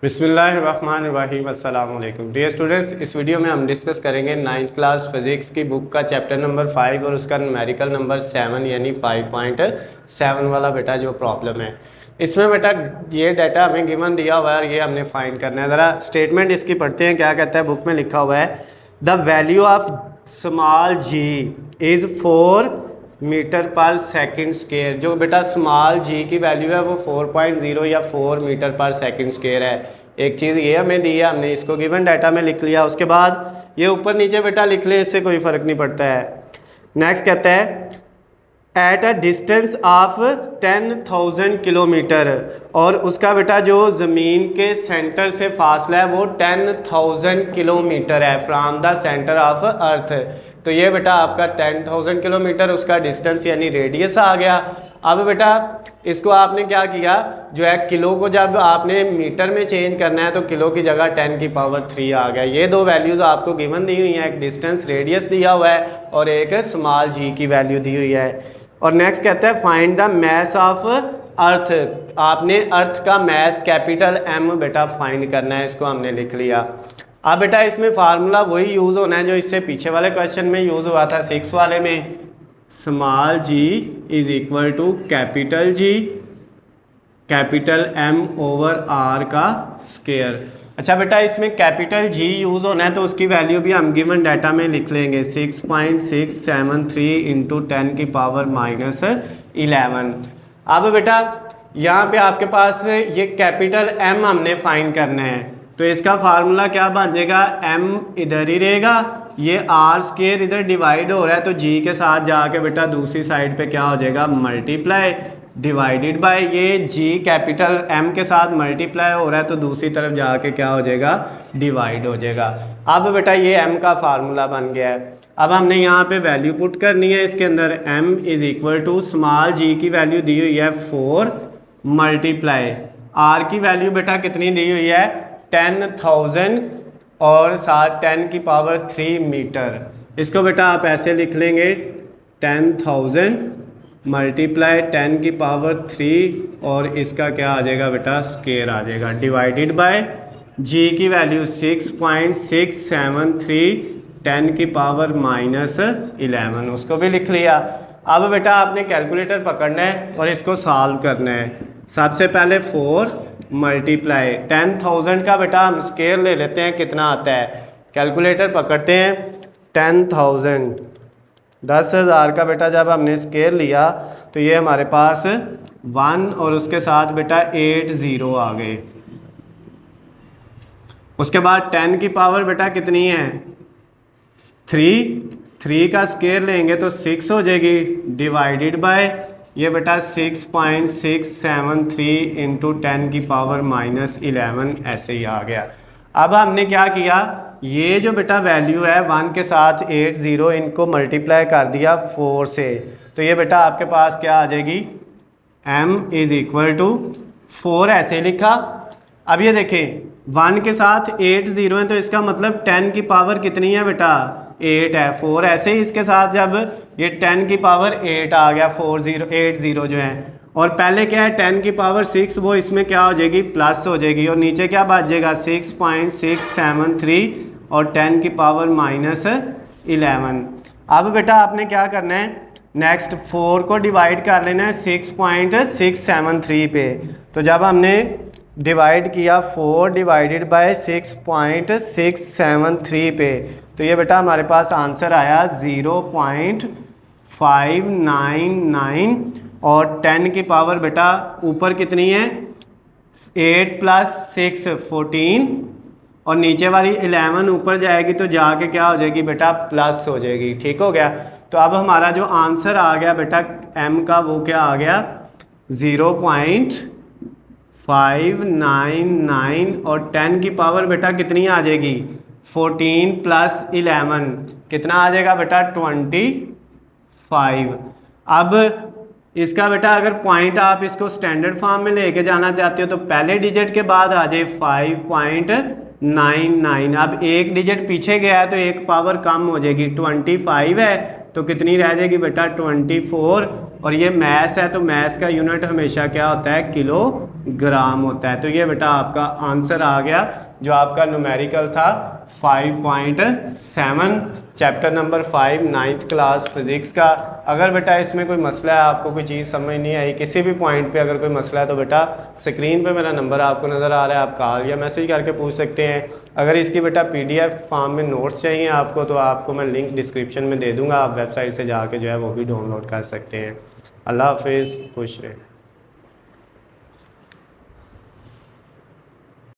बिस्मिल्लाहिर्रहमानिर्रहीम अस्सलाम वालेकुम डियर स्टूडेंट्स। इस वीडियो में हम डिस्कस करेंगे 9th क्लास फिज़िक्स की बुक का चैप्टर नंबर 5 और उसका न्यूमेरिकल नंबर 7 यानी 5.7 वाला बेटा जो प्रॉब्लम है। इसमें बेटा ये डाटा हमें गिवन दिया हुआ है और ये हमने फाइंड करना है। ज़रा स्टेटमेंट इसकी पढ़ते हैं, क्या कहता है। बुक में लिखा हुआ है the value of small g is 4 metre per second square. जो बेटा स्मॉल जी की वैल्यू है वो 4.0 या 4 मीटर पर सेकंड स्क्वायर है। एक चीज़ ये हमें दी है, हमने इसको गिवन डाटा में लिख लिया। उसके बाद ये ऊपर नीचे बेटा लिख ले, इससे कोई फ़र्क नहीं पड़ता है। नेक्स्ट कहता है at a distance of 10,000 kilometre, और उसका बेटा जो ज़मीन के सेंटर से फासला है वो 10,000 किलोमीटर है from the centre of earth. तो ये बेटा आपका 10,000 किलोमीटर उसका डिस्टेंस यानी रेडियस आ गया। अब बेटा इसको आपने क्या किया, जो है किलो को जब आपने मीटर में चेंज करना है तो किलो की जगह 10 की पावर 3 आ गया। ये दो वैल्यूज़ आपको गिवन दी हुई हैं, एक डिस्टेंस रेडियस दिया हुआ है और एक स्मॉल जी की वैल्यू दी हुई है। और नेक्स्ट कहता है find the mass of earth. आपने अर्थ का मैस कैपिटल एम बेटा फाइंड करना है, इसको हमने लिख लिया। अब बेटा इसमें फार्मूला वही यूज़ होना है जो इससे पीछे वाले क्वेश्चन में यूज़ हुआ था 6 वाले में। Small g is equal to capital G capital M over R का स्क्वायर। अच्छा बेटा इसमें कैपिटल जी यूज़ होना है तो उसकी वैल्यू भी हम गिवन डाटा में लिख लेंगे 6.673 इंटू 10 की पावर -11। अब बेटा यहाँ पे आपके पास ये कैपिटल एम हमने फाइंड करना है, तो इसका फार्मूला क्या बन जाएगा, एम इधर ही रहेगा, ये आर स्क्वायर इधर डिवाइड हो रहा है तो जी के साथ जाके बेटा दूसरी साइड पे क्या हो जाएगा, मल्टीप्लाई डिवाइडेड बाय ये जी कैपिटल एम के साथ मल्टीप्लाई हो रहा है तो दूसरी तरफ जाके क्या हो जाएगा, डिवाइड हो जाएगा। अब बेटा ये एम का फार्मूला बन गया है। अब हमने यहाँ पे वैल्यू पुट करनी है इसके अंदर। M is equal to small g की वैल्यू दी हुई है 4 मल्टीप्लाई आर की वैल्यू बेटा कितनी दी हुई है 10,000 और साथ 10 की पावर 3 मीटर। इसको बेटा आप ऐसे लिख लेंगे 10,000 मल्टीप्लाई 10 की पावर 3 और इसका क्या आ जाएगा बेटा स्क्वायर आ जाएगा डिवाइडेड बाय जी की वैल्यू 6.673 10 की पावर -11, उसको भी लिख लिया। अब बेटा आपने कैलकुलेटर पकड़ना है और इसको सॉल्व करना है। सबसे पहले 4 मल्टीप्लाई 10,000 का बेटा हम स्क्वायर ले लेते हैं, कितना आता है, कैलकुलेटर पकड़ते हैं 10,000 10,000 का बेटा जब हमने स्क्वायर लिया तो ये हमारे पास 1 और उसके साथ बेटा 8 0 आ गए। उसके बाद 10 की पावर बेटा कितनी है 3 का स्क्वायर लेंगे तो 6 हो जाएगी डिवाइडेड बाय ये बेटा 6.673 इंटू 10 की पावर -11 ऐसे ही आ गया। अब हमने क्या किया, ये जो बेटा वैल्यू है 1 के साथ 8 0 इनको मल्टीप्लाई कर दिया 4 से, तो ये बेटा आपके पास क्या आ जाएगी m इज़ इक्वल टू 4 ऐसे लिखा। अब ये देखें 1 के साथ 8 0 है तो इसका मतलब 10 की पावर कितनी है बेटा 8 है। 4 ऐसे ही इसके साथ जब ये 10 की पावर 8 आ गया 8 0 जो है, और पहले क्या है 10 की पावर 6 वो इसमें क्या हो जाएगी प्लस हो जाएगी और नीचे क्या बच जाएगा 6.673 और 10 की पावर -11। अब बेटा आपने क्या करना है नेक्स्ट 4 को डिवाइड कर लेना है 6.673 पे। तो जब हमने डिवाइड किया 4 डिवाइडेड बाय 6.673 पे तो ये बेटा हमारे पास आंसर आया 0.599 और 10 की पावर बेटा ऊपर कितनी है 8 + 6 14 और नीचे वाली 11 ऊपर जाएगी तो जाके क्या हो जाएगी बेटा प्लस हो जाएगी। ठीक हो गया। तो अब हमारा जो आंसर आ गया बेटा m का वो क्या आ गया 0.599 और 10 की पावर बेटा कितनी आ जाएगी 14 + 11 कितना आ जाएगा बेटा 25। अब इसका बेटा अगर पॉइंट आप इसको स्टैंडर्ड फॉर्म में लेके जाना चाहते हो तो पहले डिजिट के बाद आ जाए 5.99। अब एक डिजिट पीछे गया है तो एक पावर कम हो जाएगी 25 है तो कितनी रह जाएगी बेटा 24 और ये मैस है, तो मैस का यूनिट हमेशा क्या होता है, किलोग्राम होता है। तो ये बेटा आपका आंसर आ गया जो आपका न्यूमेरिकल था 5.7 chapter number 5 9th class physics का। अगर बेटा इसमें कोई मसला है, आपको कोई चीज़ समझ नहीं आई, किसी भी पॉइंट पे अगर कोई मसला है, तो बेटा स्क्रीन पे मेरा नंबर आपको नज़र आ रहा है, आप कॉल या मैसेज करके पूछ सकते हैं। अगर इसकी बेटा PDF फॉर्म में नोट्स चाहिए आपको, तो आपको मैं लिंक डिस्क्रिप्शन में दे दूँगा, आप वेबसाइट से जाके जो है वो भी डाउनलोड कर सकते हैं। अल्लाह हाफिज़, खुश रहें।